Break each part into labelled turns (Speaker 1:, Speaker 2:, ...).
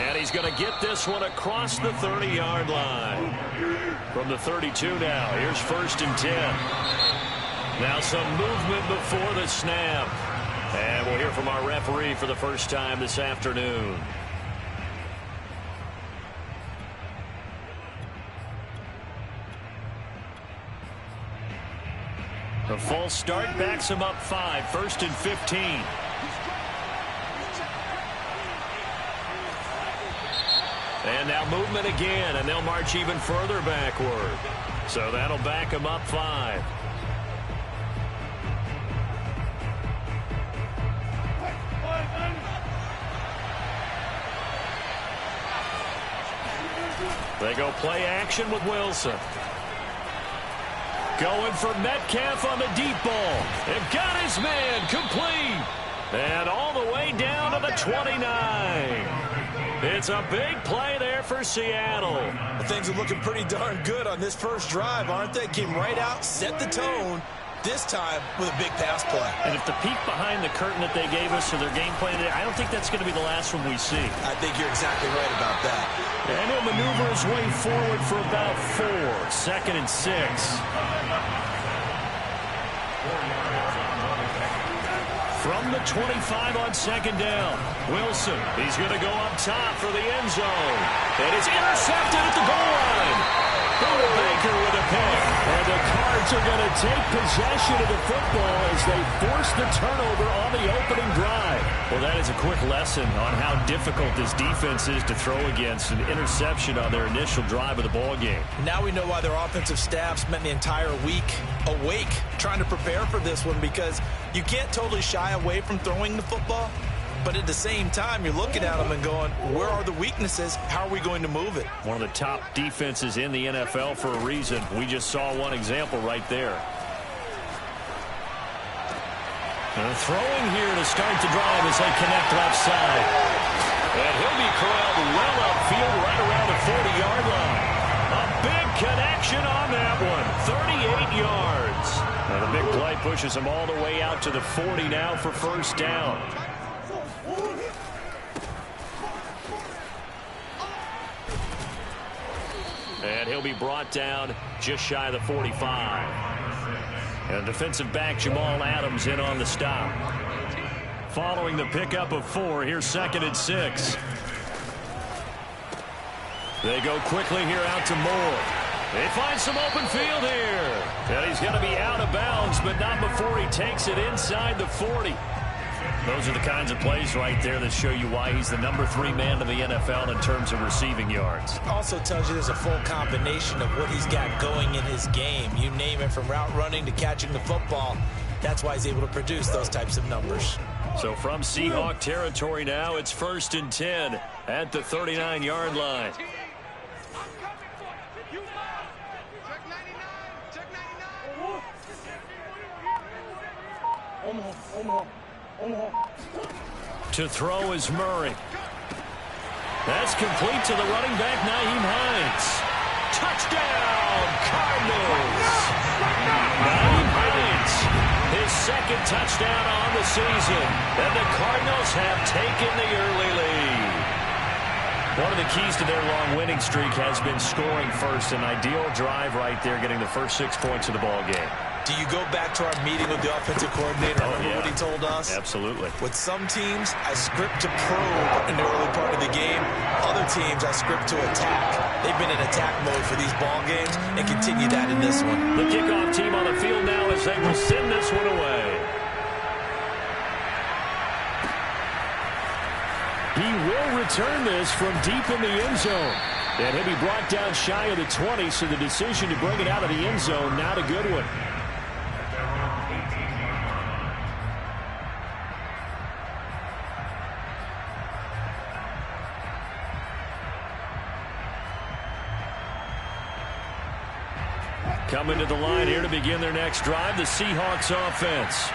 Speaker 1: And he's going to get this one across the 30-yard line. From the 32 now, here's 1st and 10. Now some movement before the snap. And we'll hear from our referee for the first time this afternoon. The false start backs him up 5, 1st and 15. And now movement again, and they'll march even further backward. So that'll back him up 5. They go play action with Wilson. Going for Metcalf on the deep ball. They've got his man complete. And all the way down to the 29. It's a big play there for Seattle.
Speaker 2: Well, things are looking pretty darn good on this first drive, aren't they? Came right out, set the tone, this time with a big pass play.
Speaker 1: And if the peek behind the curtain that they gave us or their game plan today, I don't think that's going to be the last one we see.
Speaker 2: I think you're exactly right about that.
Speaker 1: And he'll maneuver his way forward for about 4. 2nd and 6. From the 25 on 2nd down. Wilson, he's going to go up top for the end zone. And it's intercepted at the goal line. Buda Baker with a pick. And the Cards are going to take possession of the football as they force the turnover on the opening drive. Well, that is a quick lesson on how difficult this defense is to throw against. An interception on their initial drive of the ball game.
Speaker 2: Now we know why their offensive staff spent the entire week awake trying to prepare for this one, because you can't totally shy away from throwing the football. But at the same time, you're looking at them and going, where are the weaknesses? How are we going to move it?
Speaker 1: One of the top defenses in the NFL for a reason. We just saw one example right there. And throwing here to start the drive as they connect left side. And he'll be corralled well upfield right around the 40-yard line. A big connection on that one. 38 yards. And a big play pushes him all the way out to the 40 now for 1st down. And he'll be brought down just shy of the 45. And defensive back Jamal Adams in on the stop. Following the pickup of 4, here's 2nd and 6. They go quickly here out to Moore. They find some open field here. And he's going to be out of bounds, but not before he takes it inside the 40. Those are the kinds of plays right there that show you why he's the number 3 man in the NFL in terms of receiving yards.
Speaker 2: Also tells you there's a full combination of what he's got going in his game. You name it, from route running to catching the football. That's why he's able to produce those types of numbers.
Speaker 1: So from Seahawk territory now, it's 1st and 10 at the 39-yard line. To throw is Murray. That's complete to the running back, Nyheim Hines. Touchdown, Cardinals! Nyheim Hines, his 2nd touchdown on the season. And the Cardinals have taken the early lead. One of the keys to their long winning streak has been scoring first. An ideal drive right there, getting the first 6 points of the ball game.
Speaker 2: Do you go back to our meeting with the offensive coordinator? Remember what he told us?
Speaker 1: Absolutely.
Speaker 2: With some teams, I script to probe in the early part of the game. Other teams, I script to attack. They've been in attack mode for these ball games and continue that in this one.
Speaker 1: The kickoff team on the field now as they will send this one away. He will return this from deep in the end zone. And he'll be brought down shy of the 20, so the decision to bring it out of the end zone, not a good one. Coming to the line here to begin their next drive, the Seahawks offense.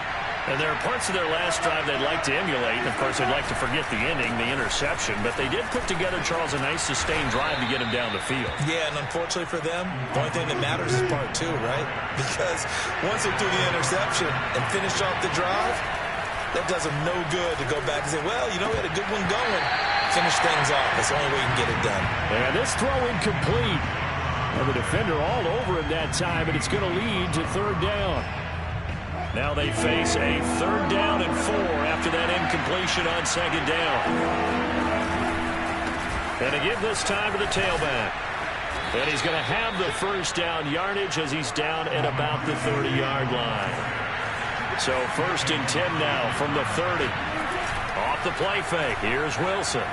Speaker 1: And there are parts of their last drive they'd like to emulate. And, of course, they'd like to forget the ending, the interception. But they did put together, Charles, a nice sustained drive to get him down the field.
Speaker 2: Yeah, and unfortunately for them, the only thing that matters is part 2, right? Because once they threw the interception and finished off the drive, that does them no good to go back and say, well, you know, we had a good one going. finish things off. That's the only way you can get it done.
Speaker 1: And this throw incomplete. And the defender all over him that time, and it's going to lead to third down. Now they face a third down and 4 after that incompletion on second down. And to give this time to the tailback. And he's going to have the first down yardage as he's down at about the 30-yard line. So first and 10 now from the 30. Off the play fake. Here's Wilson.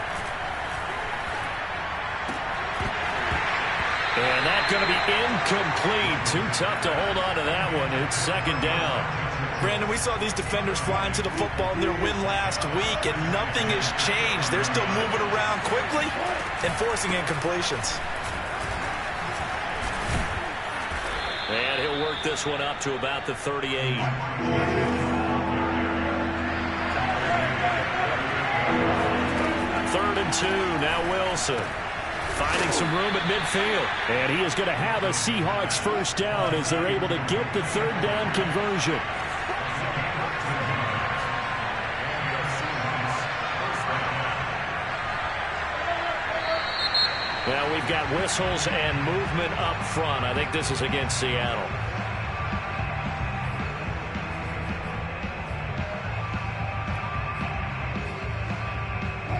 Speaker 1: And that's going to be incomplete. Too tough to hold on to that one. It's second down.
Speaker 2: Brandon, we saw these defenders flying to the football in their win last week, and nothing has changed. They're still moving around quickly and forcing incompletions.
Speaker 1: And he'll work this one up to about the 38. Third and 2. Now Wilson. Finding some room at midfield. And he is going to have a Seahawks first down as they're able to get the third down conversion. Now we've got whistles and movement up front. I think this is against Seattle.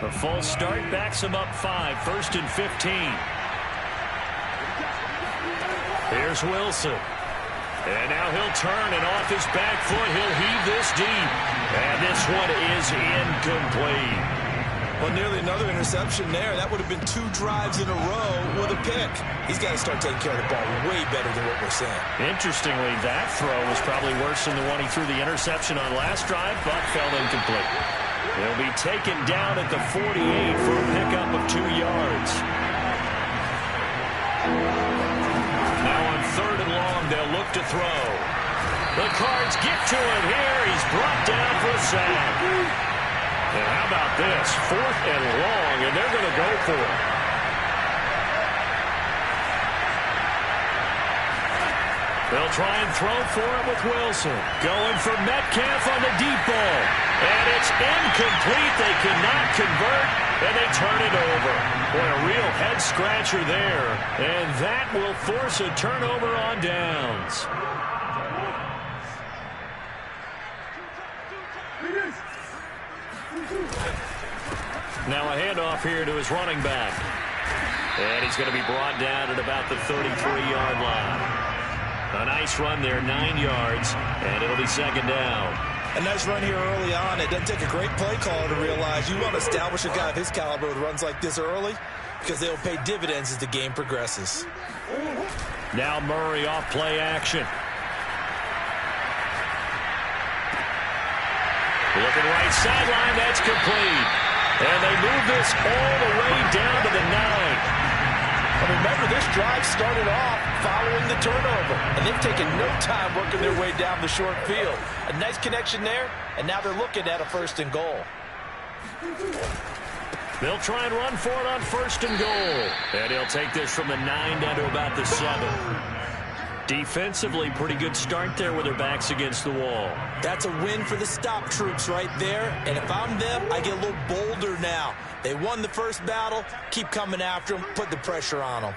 Speaker 1: A full start backs him up 5. First and 15. Here's Wilson. And now he'll turn, and off his back foot, he'll heave this deep. And this one is incomplete.
Speaker 2: Well, nearly another interception there. That would have been 2 drives in a row with a pick. He's got to start taking care of the ball way better than what we're saying.
Speaker 1: Interestingly, that throw was probably worse than the one he threw the interception on last drive, but fell incomplete. He'll be taken down at the 48 for a pickup of 2 yards. Now on third and long, they'll look to throw. The Cards get to it here. He's brought down for a sack. And how about this? 4th and long, and they're going to go for it. They'll try and throw for it with Wilson. Going for Metcalf on the deep ball. And it's incomplete. They cannot convert, and they turn it over. Boy, a real head-scratcher there. And that will force a turnover on downs. Now a handoff here to his running back. And he's going to be brought down at about the 33-yard line. A nice run there, 9 yards, and it'll be second down.
Speaker 2: A nice run here early on. It doesn't take a great play caller to realize you want to establish a guy of his caliber with runs like this early because they'll pay dividends as the game progresses.
Speaker 1: Now Murray off play action. Looking right sideline, that's complete. And they move this all the way down to the 9.
Speaker 2: And remember, this drive started off following the turnover, and they've taken no time working their way down the short field. A nice connection there, and now they're looking at a first and goal.
Speaker 1: They'll try and run for it on first and goal. And he'll take this from the 9 down to about the 7. Defensively, pretty good start there with their backs against the wall.
Speaker 2: That's a win for the stop troops right there. And if I'm them, I get a little bolder now. They won the first battle. Keep coming after them. Put the pressure on them.